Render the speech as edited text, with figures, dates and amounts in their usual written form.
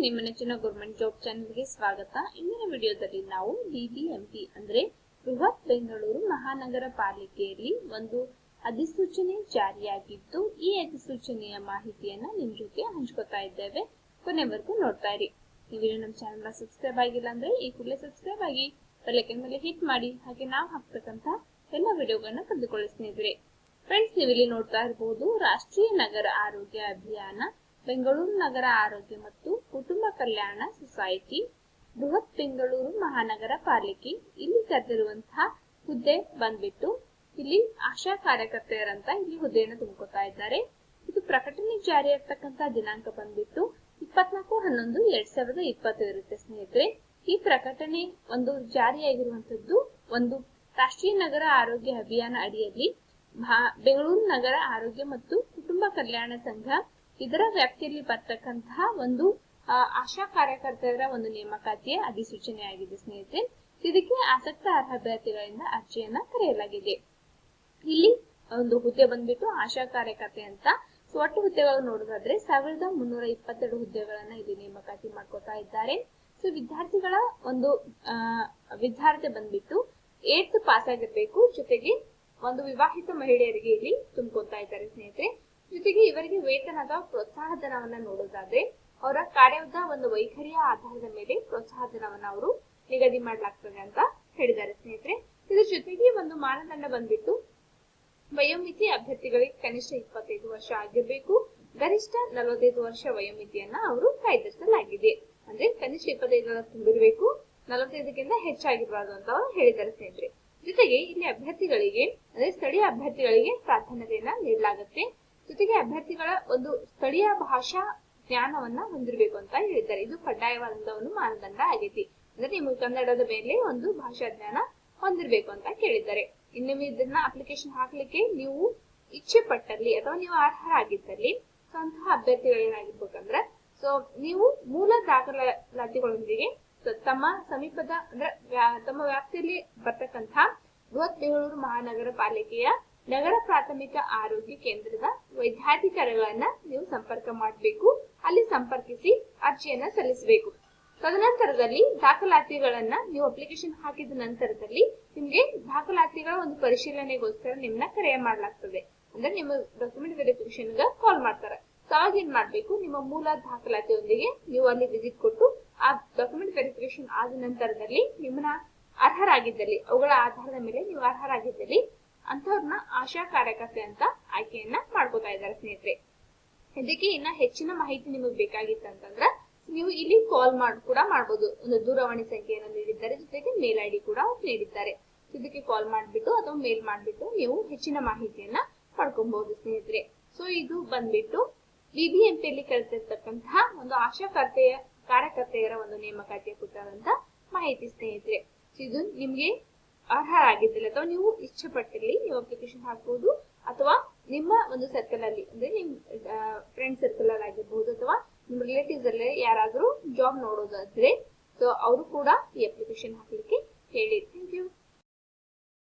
ನಿಮ್ಮ ನೆಚ್ಚಿನ government job ಚಾನೆಲ್ಗೆ ಸ್ವಾಗತ. ಇಂದಿನ ವಿಡಿಯೋದಲ್ಲಿ ನಾವು ಬಿಬಿಎಂಪಿ ಅಂದ್ರೆ ಬೃಹತ್ ಬೆಂಗಳೂರು ಮಹಾನಗರ ಪಾಲಿಕೆಯಲ್ಲಿ ಒಂದು ಅಧಿಸೂಚನೆ ಜಾರಿಯಾಗಿದ್ದು ಈ ಅಧಿಸೂಚನೆಯ ಮಾಹಿತಿಯನ್ನ ನಿಮ್ಮ ಜೊತೆ ಹಂಚ್ಕೋತಾ ಇದ್ದೇವೆ. ಕೊನೆವರೆಗೂ ನೋಡ್ತಾ ಇರಿ. ನೀವು ನಮ್ಮ ಚಾನೆಲ್ನ ಸಬ್ಸ್ಕ್ರೈಬ್ ಆಗಿಲ್ಲ ಅಂದ್ರೆ ಈ ಕೂಡಲೇ ಸಬ್ಸ್ಕ್ರೈಬ್ ಆಗಿ ಬೆಲ್ ಐಕಾನ್ ಮೇಲೆ ಹಿಟ್ ಮಾಡಿ. ಹಾಗೆ ನಾವು ಹಾಕ್ತಕ್ಕಂತ ಎಲ್ಲ ವಿಡಿಯೋಗಳನ್ನ ಪಡೆದುಕೊಳ್ಳಿ ಸ್ನೇಹಿತರೆ. ಫ್ರೆಂಡ್ಸ್, ನೀವು ಇಲ್ಲಿ ನೋಡ್ತಾ ಇರಬಹುದು ರಾಷ್ಟ್ರೀಯ ನಗರ ಆರೋಗ್ಯ ಅಭಿಯಾನ, ಬೆಂಗಳೂರು ನಗರ ಆರೋಗ್ಯ ಮತ್ತು ಕುಟುಂಬ ಕಲ್ಯಾಣ ಸೊಸೈಟಿ, ಬೃಹತ್ ಬೆಂಗಳೂರು ಮಹಾನಗರ ಪಾಲಿಕೆ. ಇಲ್ಲಿ ಕರೆದಿರುವಂತಹ ಹುದ್ದೆ ಬಂದ್ಬಿಟ್ಟು ಇಲ್ಲಿ ಆಶಾ ಕಾರ್ಯಕರ್ತೆಯರಂತ ಇಲ್ಲಿ ಹುದ್ದೆಯನ್ನು ತುಂಬಿಕೊತಾ ಇದ್ದಾರೆ. ಇದು ಪ್ರಕಟಣೆ ಜಾರಿಯಾಗ್ತಕ್ಕಂತ ದಿನಾಂಕ ಬಂದ್ಬಿಟ್ಟು 24/11/2020 ಇರುತ್ತೆ ಸ್ನೇಹಿತರೆ. ಈ ಪ್ರಕಟಣೆ ಒಂದು ಜಾರಿಯಾಗಿರುವಂತದ್ದು ಒಂದು ರಾಷ್ಟ್ರೀಯ ನಗರ ಆರೋಗ್ಯ ಅಭಿಯಾನ ಅಡಿಯಲ್ಲಿ ಬೆಂಗಳೂರು ನಗರ ಆರೋಗ್ಯ ಮತ್ತು ಕುಟುಂಬ ಕಲ್ಯಾಣ ಸಂಘ ಇದರ ವ್ಯಾಪ್ತಿಯಲ್ಲಿ ಬರ್ತಕ್ಕಂತಹ ಒಂದು ಆಶಾ ಕಾರ್ಯಕರ್ತರ ಒಂದು ನೇಮಕಾತಿಯ ಅಧಿಸೂಚನೆ ಆಗಿದೆ ಸ್ನೇಹಿತರೆ. ಇದಕ್ಕೆ ಆಸಕ್ತ ಅರ್ಹ ಅಭ್ಯರ್ಥಿಗಳಿಂದ ಅರ್ಜಿಯನ್ನ ಕರೆಯಲಾಗಿದೆ. ಇಲ್ಲಿ ಒಂದು ಹುದ್ದೆ ಬಂದ್ಬಿಟ್ಟು ಆಶಾ ಕಾರ್ಯಕರ್ತೆ ಅಂತ. ಒಟ್ಟು ಹುದ್ದೆಗಳು ನೋಡೋದಾದ್ರೆ 1322 ಹುದ್ದೆಗಳನ್ನ ಇಲ್ಲಿ ನೇಮಕಾತಿ ಮಾಡ್ಕೋತಾ ಇದ್ದಾರೆ. ಸೊ ವಿದ್ಯಾರ್ಥಿಗಳ ಒಂದು ವಿದ್ಯಾರ್ಥಿ ಬಂದ್ಬಿಟ್ಟು 8th ಪಾಸ್ ಆಗಿರ್ಬೇಕು. ಜೊತೆಗೆ ಒಂದು ವಿವಾಹಿತ ಮಹಿಳೆಯರಿಗೆ ಇಲ್ಲಿ ತುಂಬಿಕೊತಾ ಇದ್ದಾರೆ ಸ್ನೇಹಿತರೆ. ಜೊತೆಗೆ ಇವರಿಗೆ ವೇತನ ಅಥವಾ ಪ್ರೋತ್ಸಾಹ ಧನವನ್ನ ನೋಡೋದಾದ್ರೆ ಅವರ ಕಾರ್ಯದ ಒಂದು ವೈಖರಿಯ ಆಧಾರದ ಮೇಲೆ ಪ್ರೋತ್ಸಾಹ ಧನವನ್ನ ಅವರು ನಿಗದಿ ಮಾಡಲಾಗ್ತದೆ ಅಂತ ಹೇಳಿದ್ದಾರೆ ಸ್ನೇಹಿತರೆ. ಇದ್ರ ಜೊತೆಗೆ ಒಂದು ಮಾನದಂಡ ಬಂದ್ಬಿಟ್ಟು ವಯೋಮಿತಿ ಅಭ್ಯರ್ಥಿಗಳಿಗೆ ಕನಿಷ್ಠ 25 ವರ್ಷ ಆಗಿರ್ಬೇಕು, ಗರಿಷ್ಠ 45 ವರ್ಷ ವಯೋಮಿತಿಯನ್ನ ಅವರು ಕಾಯ್ದಿರಿಸಲಾಗಿದೆ. ಅಂದ್ರೆ ಕನಿಷ್ಠ 25 ತುಂಬಿರ್ಬೇಕು, 45ಕ್ಕಿಂತ ಹೆಚ್ಚಾಗಿರಬಾರದು ಅಂತ ಅವರು ಹೇಳಿದ್ದಾರೆ ಸ್ನೇಹಿತರೆ. ಜೊತೆಗೆ ಇಲ್ಲಿ ಅಭ್ಯರ್ಥಿಗಳಿಗೆ ಅಂದ್ರೆ ಸ್ಥಳೀಯ ಅಭ್ಯರ್ಥಿಗಳಿಗೆ ಪ್ರಾಧಾನ್ಯತೆಯನ್ನ ನೀಡಲಾಗುತ್ತೆ. ಜೊತೆಗೆ ಅಭ್ಯರ್ಥಿಗಳ ಒಂದು ಸ್ಥಳೀಯ ಭಾಷಾ ಜ್ಞಾನವನ್ನ ಹೊಂದಿರಬೇಕು ಅಂತ ಹೇಳಿದ್ದಾರೆ. ಇದು ಕಡ್ಡಾಯವಾದ ಒಂದು ಮಾನದಂಡ ಆಗೈತಿ. ಅಂದ್ರೆ ನಿಮಗೆ ಕನ್ನಡದ ಮೇಲೆ ಒಂದು ಭಾಷಾ ಜ್ಞಾನ ಹೊಂದಿರಬೇಕು ಅಂತ ಕೇಳಿದ್ದಾರೆ. ಇನ್ನು ಇದನ್ನ ಅಪ್ಲಿಕೇಶನ್ ಹಾಕ್ಲಿಕ್ಕೆ ನೀವು ಇಚ್ಛೆ ಪಟ್ಟಲ್ಲಿ ಅಥವಾ ನೀವು ಅರ್ಹರಾಗಿದ್ದಲ್ಲಿ ಅಂತಹ ಅಭ್ಯರ್ಥಿಗಳೇನಾಗಿರ್ಬೇಕಂದ್ರೆ ನೀವು ಮೂಲ ದಾಖಲಾತಿಗಳೊಂದಿಗೆ ತಮ್ಮ ಸಮೀಪದ ಅಂದ್ರೆ ತಮ್ಮ ವ್ಯಾಪ್ತಿಯಲ್ಲಿ ಬರ್ತಕ್ಕಂತ ಬೃಹತ್ ಬೆಂಗಳೂರು ಮಹಾನಗರ ಪಾಲಿಕೆಯ ನಗರ ಪ್ರಾಥಮಿಕ ಆರೋಗ್ಯ ಕೇಂದ್ರದ ವೈದ್ಯಾಧಿಕಾರಿಗಳನ್ನ ನೀವು ಸಂಪರ್ಕ ಮಾಡಬೇಕು. ಅಲ್ಲಿ ಸಂಪರ್ಕಿಸಿ ಅರ್ಜಿಯನ್ನ ಸಲ್ಲಿಸಬೇಕು. ತದನಂತರದಲ್ಲಿ ದಾಖಲಾತಿಗಳನ್ನ ನೀವು ಅಪ್ಲಿಕೇಶನ್ ಹಾಕಿದ ನಂತರದಲ್ಲಿ ನಿಮ್ಗೆ ದಾಖಲಾತಿಗಳ ಒಂದು ಪರಿಶೀಲನೆಗೋಸ್ಕರ ನಿಮ್ಮನ್ನ ಕರೆ ಮಾಡಲಾಗ್ತದೆ. ಅಂದ್ರೆ ನಿಮ್ಮ ಡಾಕ್ಯುಮೆಂಟ್ ವೆರಿಫಿಕೇಶನ್ ಕಾಲ್ ಮಾಡ್ತಾರೆ. ಅವಾಗ ಏನ್ ಮಾಡ್ಬೇಕು, ನಿಮ್ಮ ಮೂಲ ದಾಖಲಾತಿಯೊಂದಿಗೆ ನೀವು ಅಲ್ಲಿ ವಿಸಿಟ್ ಕೊಟ್ಟು ಆ ಡಾಕ್ಯುಮೆಂಟ್ ವೆರಿಫಿಕೇಶನ್ ಆದ ನಂತರದಲ್ಲಿ ನಿಮ್ಮನ್ನ ಅರ್ಹರಾಗಿದ್ದಲ್ಲಿ ಅವುಗಳ ಆಧಾರದ ಮೇಲೆ ನೀವು ಅರ್ಹರಾಗಿದ್ದಲ್ಲಿ ಅಂತವ್ರನ್ನ ಆಶಾ ಕಾರ್ಯಕರ್ತೆ ಅಂತ ಆಯ್ಕೆಯನ್ನ ಮಾಡ್ಕೋತಾ ಇದ್ದಾರೆ ಸ್ನೇಹಿತರೆ. ಇದಕ್ಕೆ ಇನ್ನ ಹೆಚ್ಚಿನ ಮಾಹಿತಿ ನಿಮಗೆ ಬೇಕಾಗಿತ್ತಂತಂದ್ರ ನೀವು ಇಲ್ಲಿ ಕಾಲ್ ಕೂಡ ಮಾಡಬಹುದು. ಒಂದು ದೂರವಾಣಿ ಸಂಖ್ಯೆಯನ್ನು ನೀಡಿದ್ದಾರೆ, ಜೊತೆಗೆ ಮೇಲ್ ಐಡಿ ಕೂಡ ನೀಡಿದ್ದಾರೆ. ಇದಕ್ಕೆ ಕಾಲ್ ಮಾಡ್ಬಿಟ್ಟು ಅಥವಾ ಮೇಲ್ ಮಾಡ್ಬಿಟ್ಟು ನೀವು ಹೆಚ್ಚಿನ ಮಾಹಿತಿಯನ್ನ ಪಡ್ಕೊಬಹುದು ಸ್ನೇಹಿತರೆ. ಸೊ ಇದು ಬಂದ್ಬಿಟ್ಟು ಬಿಬಿಎಂಪಿಯಲ್ಲಿ ಕಲಿತಿರ್ತಕ್ಕಂತಹ ಒಂದು ಆಶಾ ಕಾರ್ಯಕರ್ತೆಯರ ಒಂದು ನೇಮಕಾತಿಯ ಕುರಿತಾದಂತ ಮಾಹಿತಿ ಸ್ನೇಹಿತರೆ. ಇದು ನಿಮ್ಗೆ ಅರ್ಹರಾಗಿದ್ದಲ್ಲಿ ಅಥವಾ ನೀವು ಇಚ್ಛೆ ಪಟ್ಟಲ್ಲಿ ನೀವು ಅಪ್ಲಿಕೇಶನ್ ಹಾಕಬಹುದು, ಅಥವಾ ನಿಮ್ಮ ಒಂದು ಸರ್ಕಲ್ ಅಲ್ಲಿ ಅಂದ್ರೆ ನಿಮ್ ಫ್ರೆಂಡ್ ಸರ್ಕಲ್ ಅಲ್ಲಿ ಆಗಿರ್ಬಹುದು ಅಥವಾ ನಿಮ್ಮ ರಿಲೇಟಿವ್ಸ್ ಅಲ್ಲಿ ಯಾರಾದ್ರೂ ಜಾಬ್ ನೋಡೋದಾದ್ರೆ ಸೊ ಅವರು ಕೂಡ ಈ ಅಪ್ಲಿಕೇಶನ್ ಹಾಕ್ಲಿಕ್ಕೆ